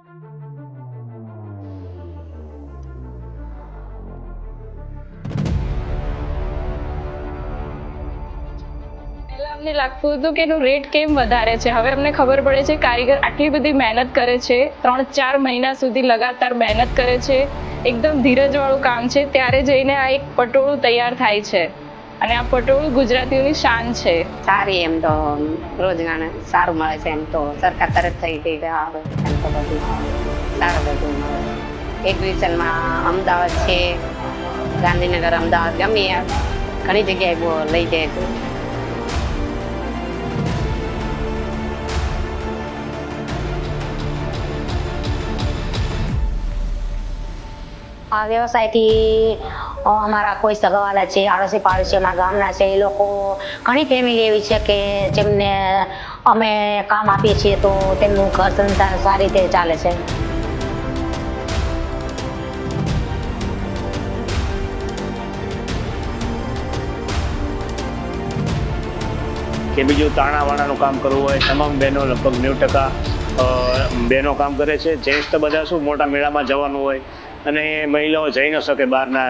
અમને લાગતું હતું કે એનું રેટ કેમ વધારે છે. હવે અમને ખબર પડે છે કારીગર આટલી બધી મહેનત કરે છે, 3-4 મહિના સુધી લગાતાર મહેનત કરે છે, એકદમ ધીરજવાળું કામ છે, ત્યારે જઈને આ એક પટોળું તૈયાર થાય છે. અને આ પટોળું ગુજરાતીઓની શાન છે. સારી એમ તો રોજગાર સારું મળે છે. એમ તો સરકાર તરફ થઈ ગઈ એમ તો બધું સારું બધું મળે. એક્ઝિબિશનમાં અમદાવાદ છે, ગાંધીનગર, અમદાવાદ ગમે ઘણી જગ્યાએ લઈ જાય છે. આ વ્યવસાયથી અમારા કોઈ સગાવાલા છે, આડોશી પાડોશીઓના ગામના છે, એ લોકો ઘણી ફેમિલી એવી છે કે જેમને અમે કામ આપીએ છીએ તો તેમનું ઘર સંસાર સારી રીતે ચાલે છે. કે બીજું તાણાવાણાનું કામ કરવું હોય, તમામ બહેનો લગભગ 90% બહેનો કામ કરે છે. જેન્ટ્સ તો બધા શું મોટા મેળામાં જવાનું હોય અને મહિલાઓ જઈ ન શકે બહારના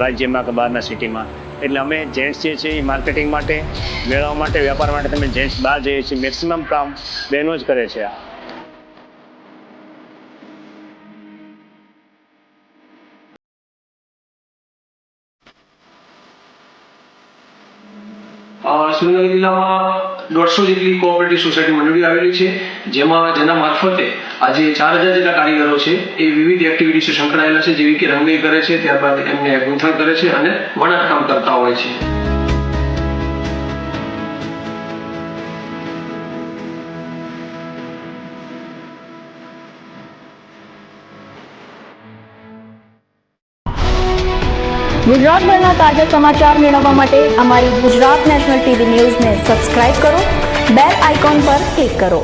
રાજ્યમાં કે બહારના સિટીમાં, એટલે અમે જેન્ટ્સ જે છે એ માર્કેટિંગ માટે, મેળાઓ માટે, વેપાર માટે તમે જેન્ટ્સ બહાર જઈએ છીએ. મેક્સિમમ કામ બહેનો જ કરે છે. સુરેન્દ્રનગર જિલ્લામાં 150 જેટલી કોઓપરેટિવ સોસાયટી મંડળી આવેલી છે, જેના મારફતે આજે 4000 જેટલા કારીગરો છે એ વિવિધ એક્ટિવિટી સંકળાયેલા છે, જેવી કે રંગણી કરે છે, ત્યારબાદ એમને ગૂંથણ કરે છે અને વણાટ કામ કરતા હોય છે. ગુજરાતભરના તાજા સમાચાર મેળવવા માટે અમારી ગુજરાત નેશનલ ટીવી ન્યૂઝને સબસ્ક્રાઇબ કરો, બેલ આઇકોન પર ક્લિક કરો.